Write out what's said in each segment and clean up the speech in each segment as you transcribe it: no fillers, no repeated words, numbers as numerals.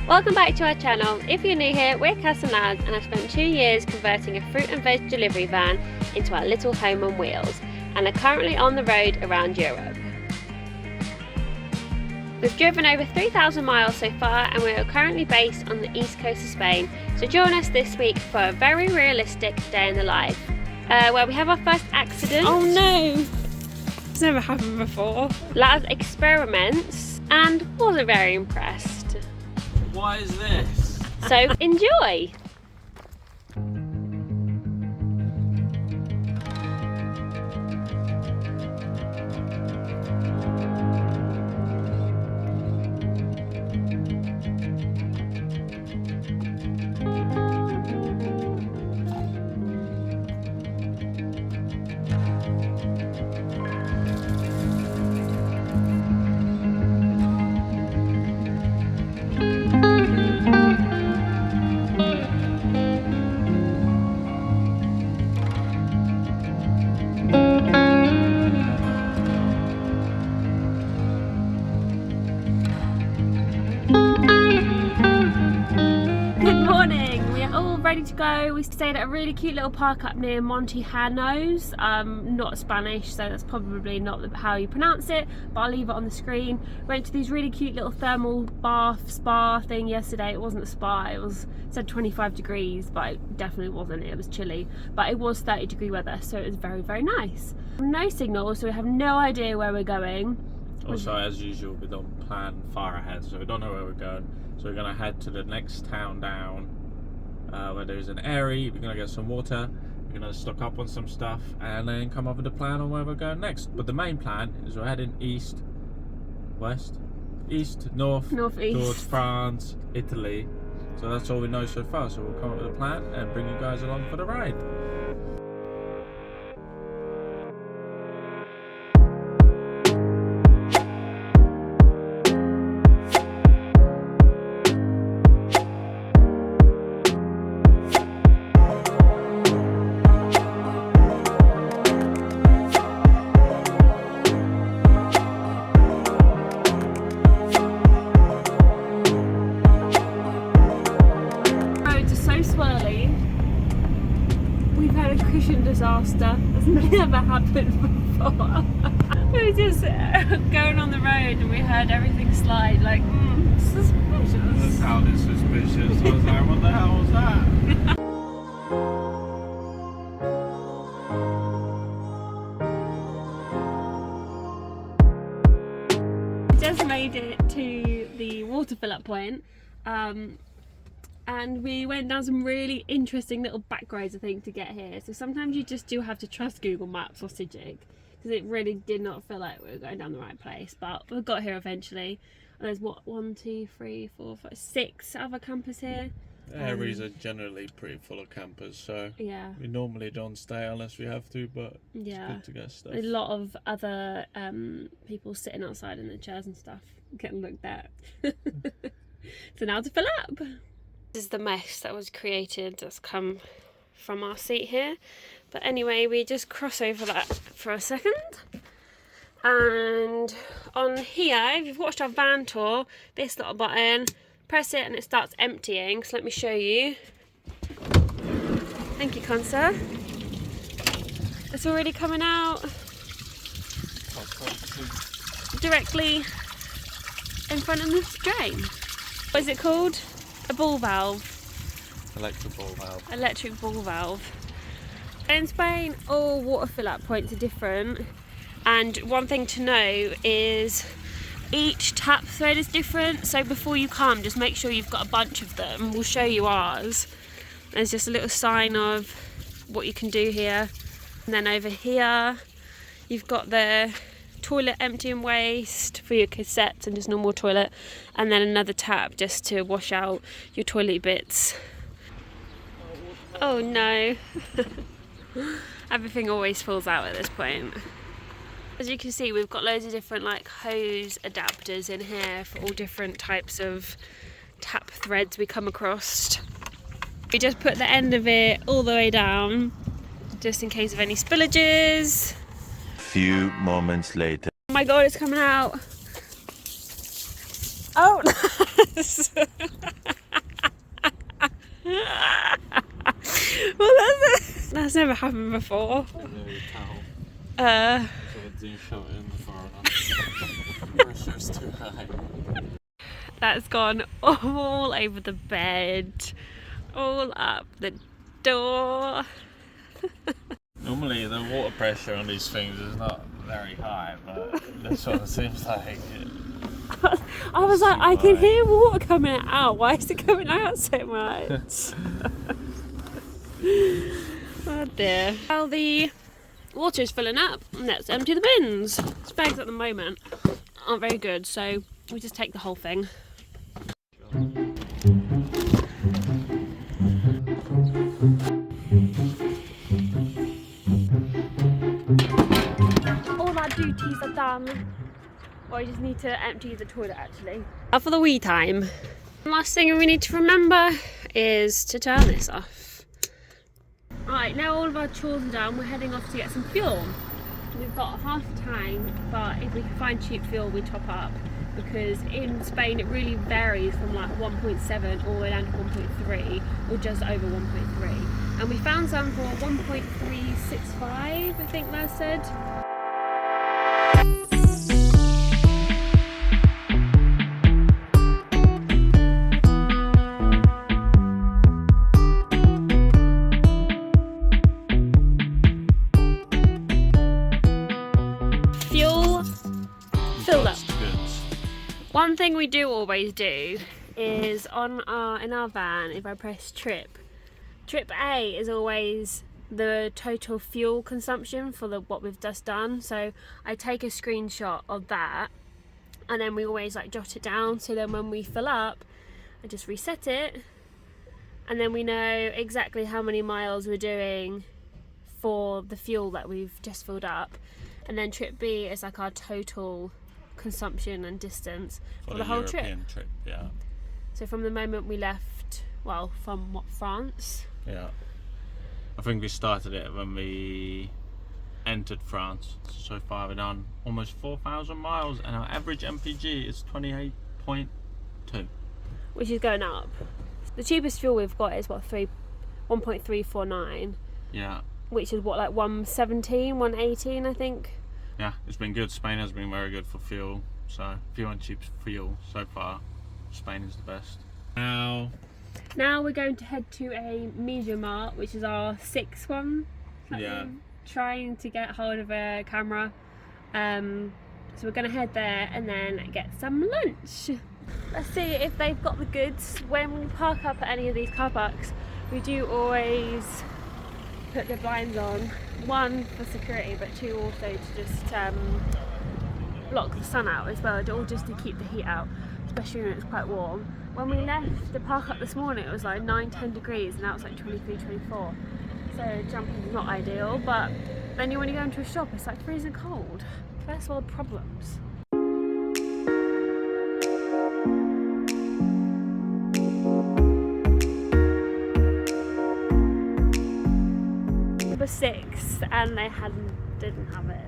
Welcome back to our channel. If you're new here, we're Cass and Lads and I've spent 2 years converting a fruit and veg delivery van into our little home on wheels and are currently on the road around Europe. We've driven over 3,000 miles so far and we are currently based on the east coast of Spain, so join us this week for a very realistic day in the life, where we have our first accident. Oh no! It's never happened before. Lads experiments and wasn't very impressed. What is this? So enjoy! Ready to go. We stayed at a really cute little park up near Montijanos. Not Spanish, so that's probably not how you pronounce it, but I'll leave it on the screen. Went to these really cute little thermal bath spa thing yesterday. It wasn't a spa, it said 25 degrees, but it definitely wasn't. It was chilly, but it was 30-degree weather, so it was very, very nice. No signal, so we have no idea where we're going. Also, as usual, we don't plan far ahead, so we don't know where we're going. So we're gonna head to the next town down, where there's an area. We're gonna get some water, we're gonna stock up on some stuff and then come up with a plan on where we're going next. But the main plan is we're heading east, north, northeast towards France, Italy. So that's all we know so far, so we'll come up with a plan and bring you guys along for the ride. Disaster. That's never happened before. We were just going on the road and we heard everything slide, like, suspicious. That sounded suspicious. I was like, what the hell was that? We just made it to the water fill-up point. And we went down some really interesting little back roads, I think, to get here. So sometimes you just do have to trust Google Maps or Sigic, because it really did not feel like we were going down the right place. But we got here eventually. And there's what, 1, 2, 3, 4, 5, 6 other campers here. Areas are generally pretty full of campers, so yeah, we normally don't stay unless we have to, but yeah, it's good to get stuff. A lot of other people sitting outside in their chairs and stuff, getting looked at. So now to fill up. This is the mess that was created that's come from our seat here. But anyway, we just cross over that for a second. And on here, if you've watched our van tour, this little button, press it and it starts emptying. So let me show you. Thank you, Consa. It's already coming out directly in front of this drain. What is it called? A ball valve. Electric ball valve. Electric ball valve. In Spain, all water fill-up points are different, and one thing to know is each tap thread is different, so before you come just make sure you've got a bunch of them. We'll show you ours. There's just a little sign of what you can do here, and then over here you've got the toilet empty and waste for your cassettes and just normal toilet, and then another tap just to wash out your toilet bits. Oh no. Everything always falls out at this point. As you can see, we've got loads of different like hose adapters in here for all different types of tap threads we come across. We just put the end of it all the way down just in case of any spillages. Few moments later. Oh my god, it's coming out. Oh! never happened before. So Uh, I didn't shove it in before enough. Pressure's too high. That's gone all over the bed, all up the door. Normally the water pressure on these things is not very high, but this one seems like it. I was like, I can hear water coming out. Why is it coming out so much? Oh dear. Well, the water's filling up. Let's empty the bins. These bags at the moment aren't very good, so we just take the whole thing. All our duties are done. Or I just need to empty the toilet actually. Now for the wee time. Last thing we need to remember is to turn this off. Right, now all of our chores are done, we're heading off to get some fuel. We've got half a tank, but if we can find cheap fuel we top up, because in Spain it really varies from like 1.7 all the way down to 1.3 or just over 1.3. And we found some for 1.365, I think Laz said. Filled up. One thing we do always do is in our van, if I press trip A is always the total fuel consumption for what we've just done. So I take a screenshot of that and then we always like jot it down, so then when we fill up I just reset it and then we know exactly how many miles we're doing for the fuel that we've just filled up. And then trip B is like our total consumption and distance for the whole European trip. Yeah. So from the moment we left, well, from what, France? Yeah. I think we started it when we entered France. So far we've done almost 4,000 miles and our average MPG is 28.2. Which is going up. The cheapest fuel we've got is what, 1.349. Yeah. Which is what, like 117, 118 I think. Yeah, it's been good. Spain has been very good for fuel. So if you want cheap fuel so far, Spain is the best. Now we're going to head to a Media Mart, which is our 6th one. Yeah. Trying to get hold of a camera. So we're going to head there and then get some lunch. Let's see if they've got the goods. When we park up at any of these car parks, we do always put the blinds on, one for security but two also to just block the sun out as well, or just to keep the heat out, especially when it's quite warm. When we left the park up this morning it was like 9-10 degrees and now it's like 23-24, so jumping is not ideal, but then when you go into a shop it's like freezing cold. First world problems. Number 6 and they didn't have it.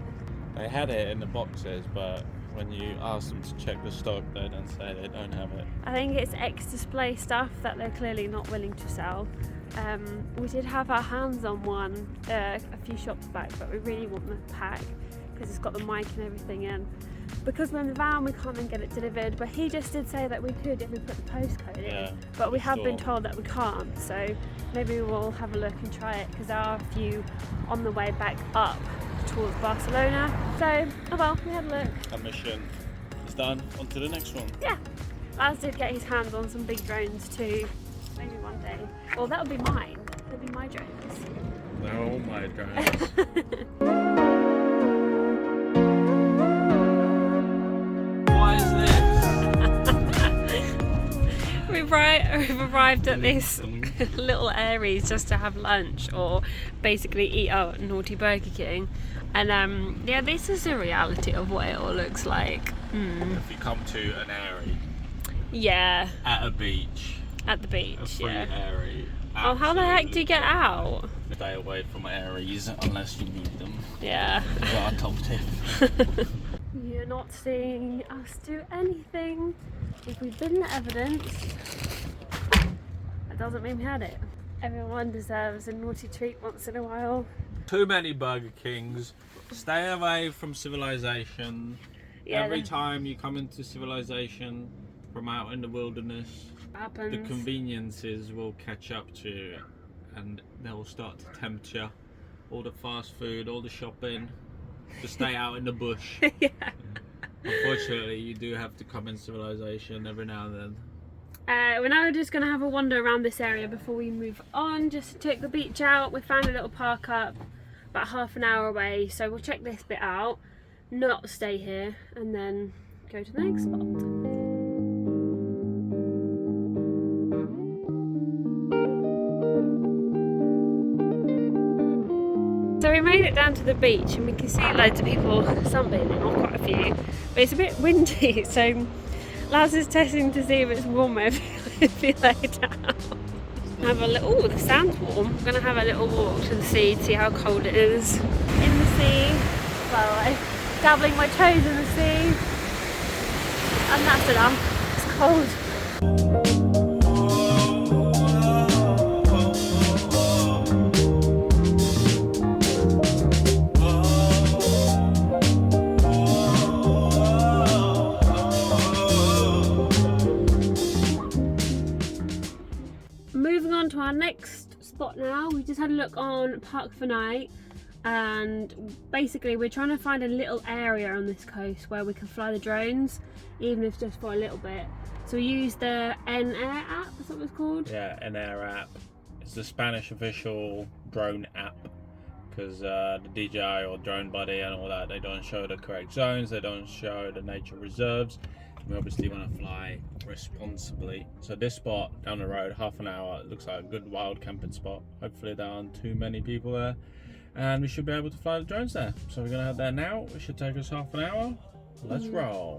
they had it in the boxes, but when you ask them to check the stock, they don't say they don't have it. I think it's ex-display stuff that they're clearly not willing to sell. We did have our hands on one a few shops back, but we really want the pack because it's got the mic and everything in. Because we're in the van, we can't then get it delivered, but he just did say that we could if we put the postcode in. But we have been told that we can't, so maybe we'll have a look and try it, because there are a few on the way back up towards Barcelona. So, oh well, we had a look. Our mission is done. On to the next one. Yeah, Laz did get his hands on some big drones too, maybe one day. Well, that would be mine. They'd be my drones. They're all my drones. What is this? We've arrived at this little Aries just to have lunch, or basically eat out at Naughty Burger King. And yeah, this is the reality of what it all looks like. If you come to an airy Yeah, at a beach, at the beach, a free yeah. airy. Oh, how the heck do you get out? Stay away from airies unless you need them. Yeah. That's our top tip. You're not seeing us do anything. If we've been the evidence, that doesn't mean we had it. Everyone deserves a naughty treat once in a while. Too many Burger Kings. Stay away from civilization. Yeah, Every time you come into civilization from out in the wilderness, happens. the conveniences will catch up to you and they'll start to tempt you. All the fast food, all the shopping, to stay out in the bush. Yeah. Unfortunately, you do have to come in civilization every now and then. We're now just going to have a wander around this area before we move on, just to check the beach out. We found a little park up about half an hour away, so we'll check this bit out, not stay here, and then go to the next spot. So we made it down to the beach and we can see loads of people sunbathing, or quite a few, but it's a bit windy, so Laz is testing to see if it's warmer if you lay down. Have a little, oh, the sand's warm. I'm gonna have a little walk to the sea to see how cold it is. In the sea, well, I'm dabbling my toes in the sea, and that's enough. It's cold. Moving on to our next spot now. We just had a look on Park for Night, and basically we're trying to find a little area on this coast where we can fly the drones, even if just for a little bit. So we used the N-Air app, is that what it's called? Yeah, N-Air app. It's the Spanish official drone app, because the DJI or Drone Buddy and all that, they don't show the correct zones, they don't show the nature reserves. We obviously want to fly responsibly. So this spot down the road, half an hour, it looks like a good wild camping spot. Hopefully there aren't too many people there, and we should be able to fly the drones there. So we're gonna head there now. It should take us half an hour. Let's roll.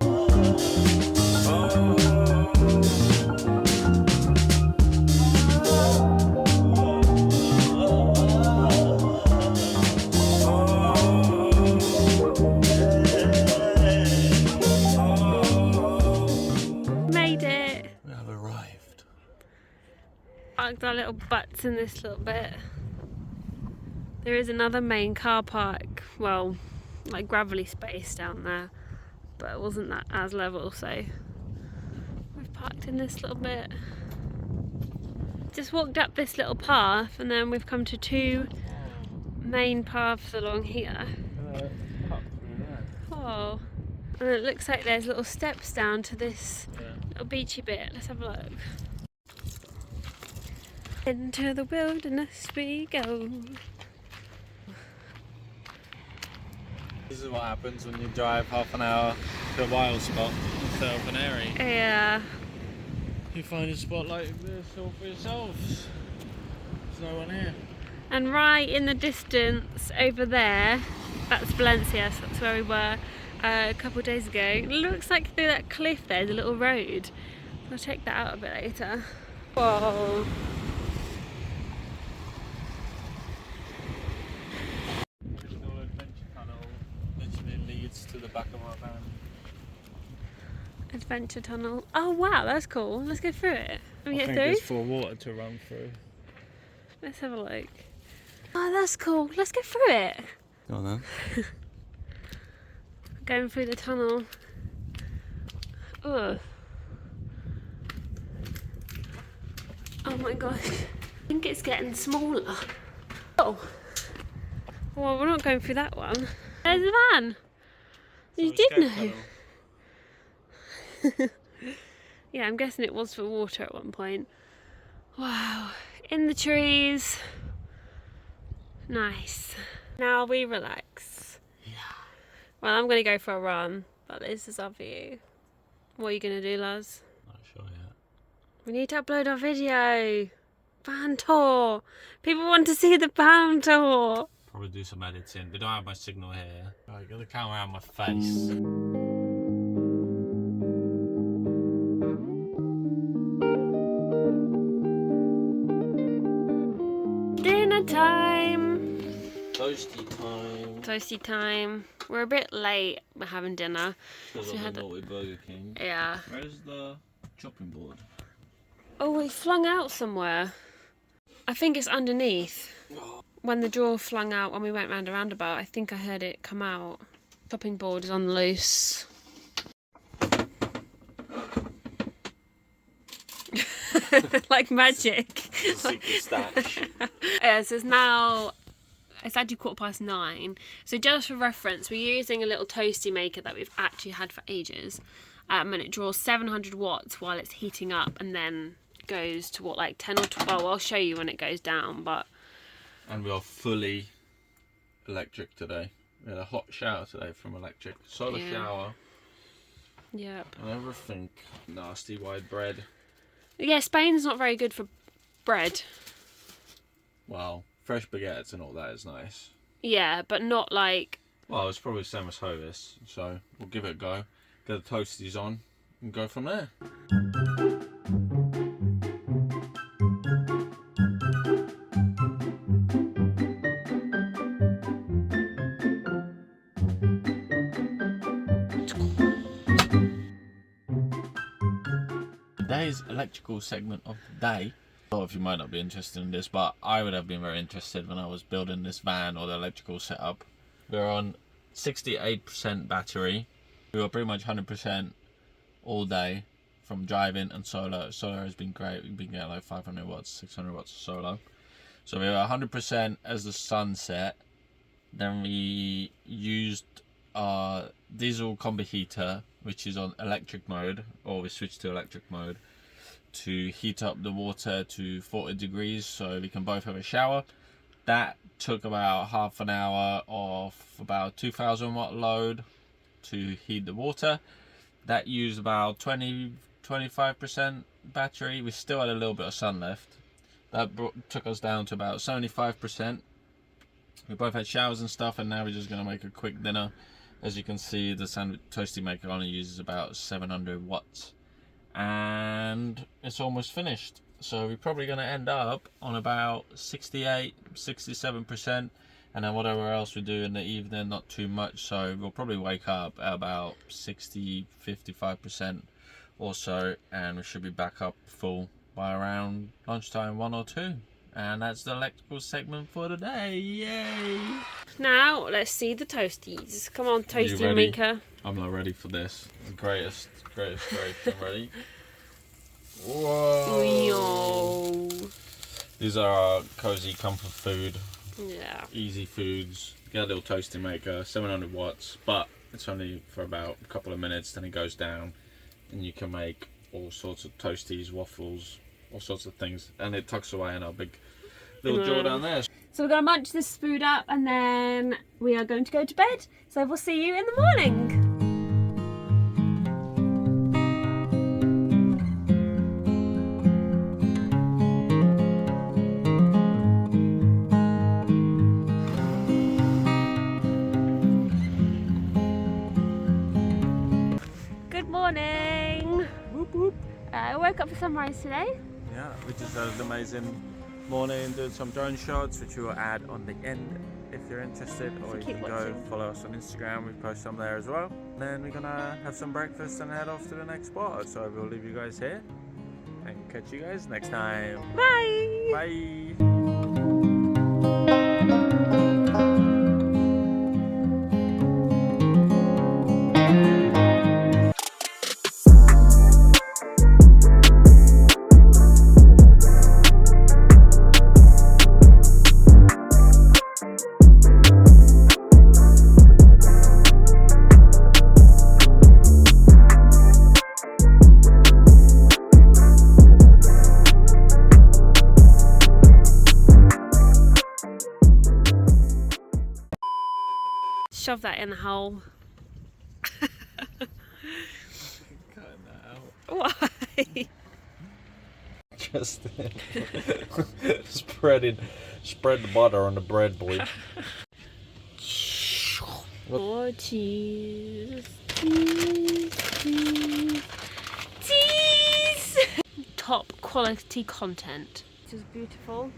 Parked our little butts in this little bit. There is another main car park, well, like gravelly space down there, but it wasn't that as level, so we've parked in this little bit. Just walked up this little path and then we've come to two main paths along here. Oh, and it looks like there's little steps down to this little beachy bit. Let's have a look. Into the wilderness we go. This is what happens when you drive half an hour to a wild spot instead of an area. Yeah. You find a spot like this all for yourselves. There's no one here. And right in the distance over there, that's Valencia, so that's where we were a couple of days ago. It looks like through that cliff there's a little road. I'll check that out a bit later. Whoa. To the back of our van. Adventure tunnel. Oh wow, that's cool. Let's go through it. Can we get through? There's for water to run through. Let's have a look. Oh, that's cool. Let's go through it. Go on then. Going through the tunnel. Ugh. Oh my gosh. I think it's getting smaller. Oh. Well, we're not going through that one. There's a van. You did know. Yeah, I'm guessing it was for water at one point. Wow, in the trees. Nice. Now we relax. Yeah. Well, I'm going to go for a run, but this is our view. What are you going to do, Laz? Not sure yet. We need to upload our video. Van tour. People want to see the van tour. Probably do some editing. They don't have my signal here. Right, got the camera around my face. Dinner time. Toasty time. Toasty time. We're a bit late. We're having dinner. Because So of had the the- naughty Burger King. Yeah. Where's the chopping board? Oh, we flung out somewhere. I think it's underneath. When the drawer flung out when we went round a roundabout, I think I heard it come out. Chopping board is on loose. Like magic. Secret stash. So it's actually 9:15. So just for reference, we're using a little toasty maker that we've actually had for ages. And it draws 700 watts while it's heating up, and then goes to what, like 10 or 12. I'll show you when it goes down, but. And we are fully electric today. We had a hot shower today from electric. Solar shower. Yep. And everything. Nasty white bread. Yeah, Spain's not very good for bread. Well, fresh baguettes and all that is nice. Yeah, but not like... Well, it's probably the same as Hovis, so we'll give it a go. Get the toasties on and go from there. Today's electrical segment of the day. A lot of you might not be interested in this, but I would have been very interested when I was building this van or the electrical setup. We're on 68% battery. We were pretty much 100% all day from driving and solar. Solar has been great. We've been getting like 500 watts, 600 watts of solar. So we were 100% as the sun set. Then we used our diesel combi heater, which is on electric mode, or we switched to electric mode, to heat up the water to 40 degrees so we can both have a shower. That took about half an hour of about 2000 watt load to heat the water. That used about 25% battery. We still had a little bit of sun left. That took us down to about 75%. We both had showers and stuff, and now we're just going to make a quick dinner. As you can see, the sandwich toasty maker only uses about 700 watts. And it's almost finished. So we're probably going to end up on about 68, 67%. And then whatever else we do in the evening, not too much. So we'll probably wake up at about 60, 55% or so. And we should be back up full by around lunchtime, 1 or 2. And that's the electrical segment for today. Yay! Now, let's see the toasties. Come on, toasty maker. I'm not ready for this. The greatest creation. Ready? Whoa! Yo. These are our cozy comfort food. Yeah. Easy foods. Get a little toasty maker, 700 watts, but it's only for about a couple of minutes, then it goes down, and you can make all sorts of toasties, waffles, all sorts of things, and it tucks away in our big little drawer down there. So we're going to munch this food up, and then we are going to go to bed. So we'll see you in the morning. Good morning. Whoop whoop. I woke up for sunrise today. Yeah, we just had an amazing morning doing some drone shots, which we will add on the end if you're interested, or you can go follow us on Instagram. We post some there as well. And then we're gonna have some breakfast and head off to the next spot. So we'll leave you guys here and catch you guys next time. Bye. Bye. Shove that in the hole. Cutting that out. Why? Just spread the butter on the bread, boy. Oh, cheese. Cheese. Top quality content. Which is beautiful.